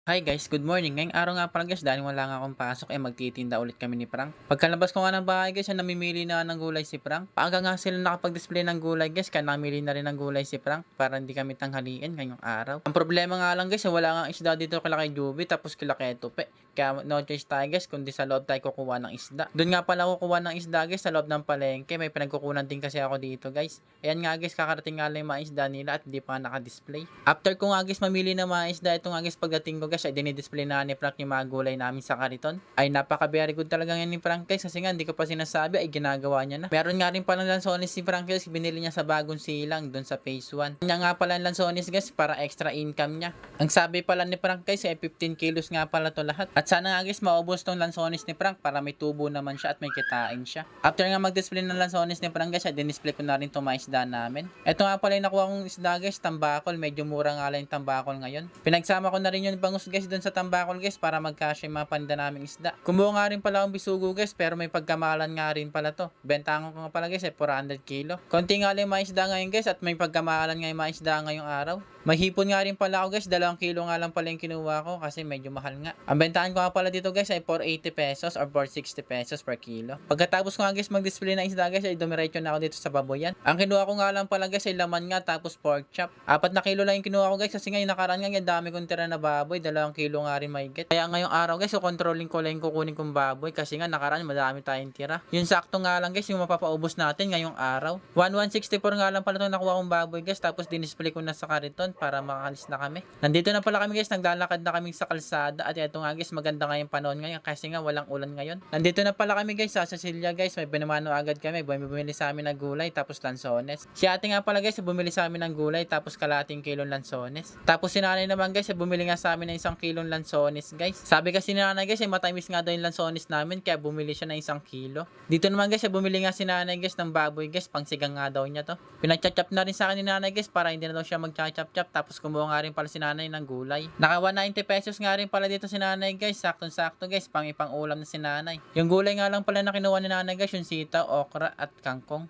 Hi guys, good morning. Ngayong araw nga pala guys, dahil wala nga akong pasok, magtitinda ulit kami ni Frank. Pagkalabas ko nga ng bahay guys, namimili na ng gulay si Frank. Paaga nga sila nakapag-display ng gulay guys, kaya namili na rin ng gulay si Frank para hindi kami tanghaliin ngayong araw. Ang problema nga lang guys, wala nga isda dito kila kay Juby, tapos kila kay Tupe. Kaya no choice tayo guys, kundi sa loob tayo kukuha ng isda. Doon nga pala kukuha ng isda guys, sa loob ng palengke. May pinagkukunan din kasi ako dito guys. Ayan nga guys, kakarating nga lang yung mga isda nila at hindi pa naka-display. After ko nga guys mamili ng mga isda, ito nga guys pagdating ko guys ay dinidisplay na ni Frank yung mga gulay namin sa kariton. Ay napaka very good talaga yan ni Frank guys, kasi nga hindi ko pa sinasabi ay ginagawa niya na. Meron nga rin palang lansones si Frank guys, binili niya sa bagong silang doon sa phase 1. Kanya nga pala lansones guys para extra income niya. Ang sabi pala ni Frank guys ay 15 kilos nga pala to lahat. At sana nga guys maubos tong lansones ni Frank para may tubo naman siya at may kitain siya. After nga mag-display ng lansones ni Frank guys ay dinisplay ko na rin itong mga isda namin. Ito nga pala yung nakuha kong isda guys, tambakol. Medyo mura nga lang yung tambakol ngayon. Pinagsama ko na rin yung bangus guys doon sa tambakol guys para magkasya yung mga paninda naming isda. Kumuha nga rin pala akong bisugo guys, pero may pagkamalan nga rin pala to. Bentahan ko nga pala guys ay 400 kilo. Konti nga lang yung mga isda ngayon guys at may pagkamalan nga yung mga isda ngayong araw. May hipon nga rin pala ako guys, 2 kilo nga lang pala yung kinuha ko kasi medyo mahal nga. Ang bentahan ko nga pala dito guys ay 480 pesos or 460 pesos per kilo. Pagkatapos ko nga guys mag-display ng isda guys ay dumiretso na ako dito sa baboyan. Ang kinuha ko nga lang pala guys ay laman nga tapos pork chop. 4 na kilo lang yung kinuha ko guys kasi ngayon nakaraan nga dami kong tira na baboy, 2 kilo nga rin mahigit. Kaya ngayong araw guys, so controlling ko lang yung kukunin kong baboy kasi nga nakaraan madami tayong tira. Yung sakto nga lang guys yung mapapaubos natin ngayong araw. 1164 nga lang pala itong nakuha kong baboy guys, tapos dinisplay ko na sa kariton para makakalis na kami. Nandito na pala kami guys, naglalakad na kami sa kalsada at ito nga guys, maganda nga yung panahon ngayon kasi nga walang ulan ngayon. Nandito na pala kami guys sa Cecilia guys, may binamano agad kami, bumili sa amin ng gulay tapos lansones. Si ate nga pala guys, bumili sa amin ng gulay tapos kalating kilong lansones. Tapos si nanay naman guys, bumili nga sa amin ng 1 kilong lansones guys. Sabi kasi ni nanay guys, matamis nga daw yung lansones namin kaya bumili siya ng 1 kilo. Dito naman guys, bumili nga si nanay guys ng baboy guys, pangsigang nga daw niya to. Pinagchap-chap na rin sa akin ni nanay guys para hindi na daw siya magchap-chap tapos kumuha nga rin pala si nanay ng gulay. Naka 190 pesos nga rin pala dito si nanay guys, saktong-sakto guys, pang ulam na si nanay. Yung gulay nga lang pala na kinuha ni nanay guys, yung sitaw, okra at kangkong.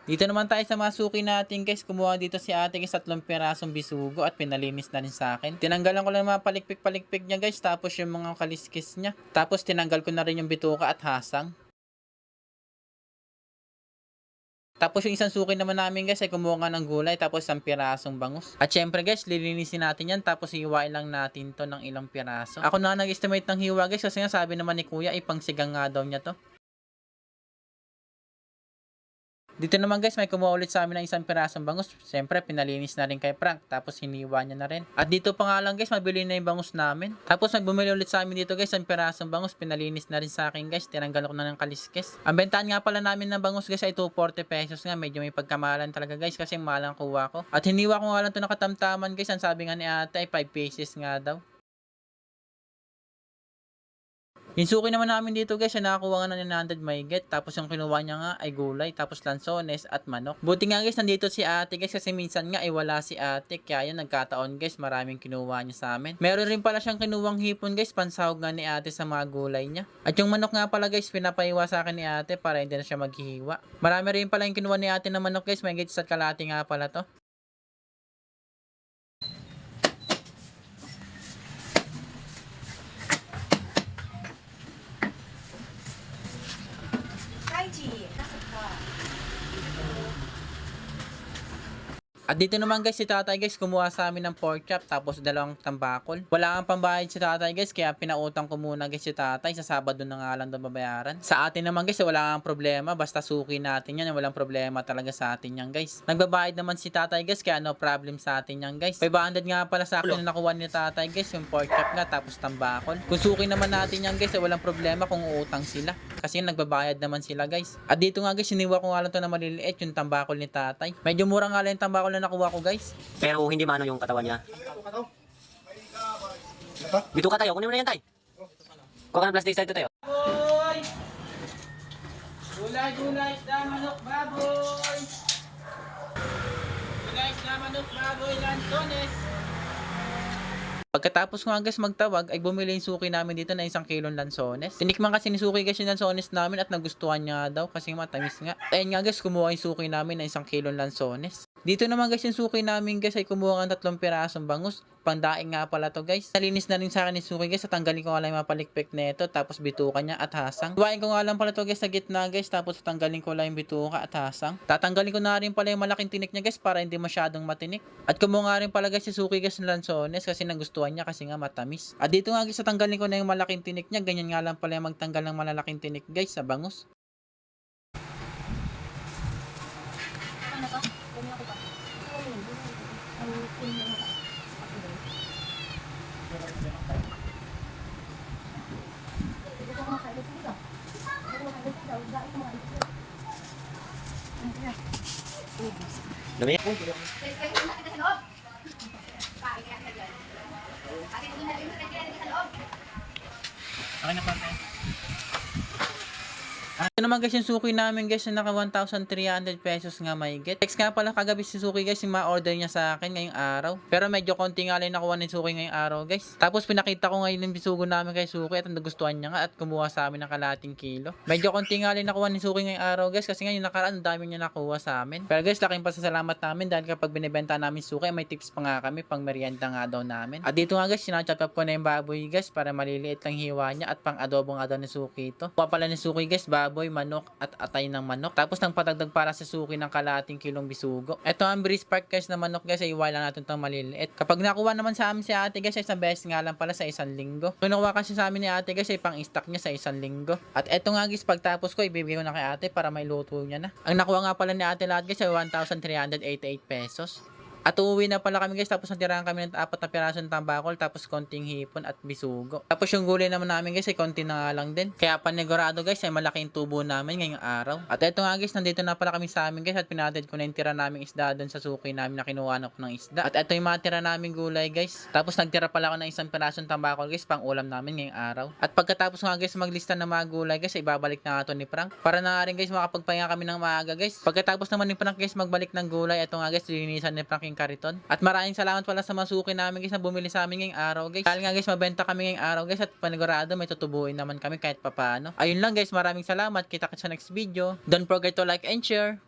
Dito naman tayo sa mga suki natin guys, kumuha dito si ate guys 3 pirasong bisugo at pinalinis na rin sa akin. Tinanggalan ko lang mga palikpik-palikpik niya guys, tapos yung mga kaliskis niya. Tapos tinanggal ko na rin yung bituka at hasang. Tapos yung isang suki naman namin guys ay kumuha nga ng gulay tapos 1 pirasong bangus. At syempre guys, lilinisin natin yan tapos hiwain lang natin to ng ilang piraso. Ako na nag-estimate ng hiwa guys kasi nga sabi naman ni kuya ipangsigang nga daw niya to. Dito naman guys, may kumuha ulit sa amin ng 1 pirasong bangus. Siyempre, pinalinis na rin kay Frank. Tapos hiniwa niya na rin. At dito pa nga lang guys, mabili na yung bangus namin. Tapos nagbumili ulit sa amin dito guys, 1 pirasong bangus. Pinalinis na rin sa akin guys. Tinanggal ko na ng kaliskis. Ang bentahan nga pala namin ng bangus guys ay 240 pesos nga. Medyo may pagkamalan talaga guys kasi malang kuha ko. At hiniwa ko nga lang ito nakatamtaman guys. Ang sabi nga ni ate ay 5 pieces nga daw. Yung suki naman namin dito guys, nakakuha nga ng 900 mahigit. Tapos yung kinuha niya nga ay gulay, tapos lansones at manok. Buti nga guys, nandito si ate guys kasi minsan nga ay wala si ate. Kaya yun nagkataon guys, maraming kinuha niya sa amin. Meron rin pala siyang kinuwang hipon guys, pansahog nga ni ate sa mga gulay niya. At yung manok nga pala guys, pinapaiwa sa akin ni ate para hindi na siya maghihiwa. Marami rin pala yung kinuha ni ate na manok guys, mahigit sa kalahati nga pala to. At dito naman guys, si tatay guys, kumuha sa amin ng pork chop, tapos 2 tambakol. Wala kang pambayad si tatay guys, kaya pinautang ko muna guys si tatay, sa Sabado na nga lang daw babayaran. Sa atin naman guys, wala kang problema, basta suki natin yan, walang problema talaga sa atin yan guys. Nagbabayad naman si tatay guys, kaya no problem sa atin yan guys. 500 nga pala sa akin na nakuha ni tatay guys, yung pork chop nga, tapos tambakol. Kung suki naman natin yan guys, walang problema kung uutang sila. Kasi nagbabayad naman sila guys. At dito nga guys, siniwa ko nga lang to na maliliit, yung tambakol ni tatay. Medyo mura nga lang yung tambakol na nakuha ko guys. Pero hindi mano yung katawan niya. Dito ka tayo, kunin mo na yan tay. Kuha ka ng plastic side to tayo. Baboy! Gulay, isda, manok, baboy! Gulay, isda, manok, baboy, lansones! Pagkatapos ko nga guys magtawag, ay bumili yung suki namin dito na 1 kilong lansones. Tinikman kasi ni suki guys yung lansones namin at nagustuhan niya daw kasi matamis nga. Ayun nga guys, kumuha yung suki namin na 1 kilong lansones. Dito naman guys yung suki namin guys ay kumuha ng 3 pirasong bangus. Pangdaing nga pala to guys. Nalinis na rin sa akin ni Suki guys. Tatanggalin ko nga lang yung mga palikpik nito. Tapos bituka niya at hasang. Iwain ko nga lang pala to guys sa gitna guys. Tapos tatanggalin ko lang yung bituka at hasang. Tatanggalin ko na rin pala yung malaking tinik niya guys para hindi masyadong matinik. At kumuha nga rin pala guys si Suki guys ng lansones kasi nagustuhan niya kasi nga matamis. At dito nga guys tatanggalin ko na yung malaking tinik niya. Ganyan nga lang pala yung magtanggal ng malalaking tinik guys sa bangus. Dami yan. Okay na pa. Ito naman guys yung suki namin guys na naka 1,300 pesos nga may get. Text nga pala kagabi si Suki guys yung ma-order niya sa akin ngayong araw. Pero medyo konti nga lang nakuha ni Suki ngayong araw guys. Tapos pinakita ko ngayon yung bisugo namin kay Suki at nagustuhan niya nga at kumuha sa amin ng kalating kilo. Medyo konti nga lang nakuha ni Suki ngayong araw guys kasi ngayon nakaraan ang dami niya nakuha sa amin. Pero guys laking pasasalamat namin dahil kapag binibenta namin Suki may tips pa nga kami pang merienda nga daw namin. At dito nga guys sinachop up ko na yung baboy guys para maliliit lang hiwa niya at pang adobo nga daw ni Suki ito. Kuha pala ni Suki guys baboy, manok at atay ng manok. Tapos nang patagdag para sa Suki ng kalating kilong bisugo. Ito ang Breeze Park guys na manok guys ay iwa lang natin itong maliliit. Kapag nakuha naman sa amin si ate guys ay isang beses nga lang pala sa isang linggo. Kung nakuha kasi sa amin ni ate guys ay pang stock niya sa isang linggo. At eto nga guys pagtapos ko ibibigay ko na kay ate para may luto niya na. Ang nakuha nga pala ni ate lahat guys ay 1,388 pesos. At uuwi na pala kami guys tapos natirahan kami ng 4 na piraso ng tambakol tapos konting hipon at bisugo. Tapos yung gulay naman namin guys ay konti na nga lang din. Kaya panigurado guys ay malaking tubo namin ngayong araw. At eto nga guys nandito na pala kami sa amin guys at pinatid ko na yung tira naming isda doon sa suki namin na kinuha na ko ng isda. At eto yung mga tira naming gulay guys. Tapos nagtira pala ako ng 1 piraso ng tambakol guys pang ulam namin ngayong araw. At pagkatapos nga guys maglista ng mga gulay guys ay babalik na nga to ni Frank. Para na nga rin guys makapagpahinga kami ng maaga guys. Pagkatapos naman ni Frank guys magbalik ng gulay eto nga guys linisan ni Frank yung kariton. At maraming salamat pala sa masuki namin guys na bumili sa amin ngayong araw guys. Dahil nga guys mabenta kami ngayong araw guys at panigurado may tutubuin naman kami kahit papano. Ayun lang guys, maraming salamat. Kita kita sa next video. Don't forget to like and share.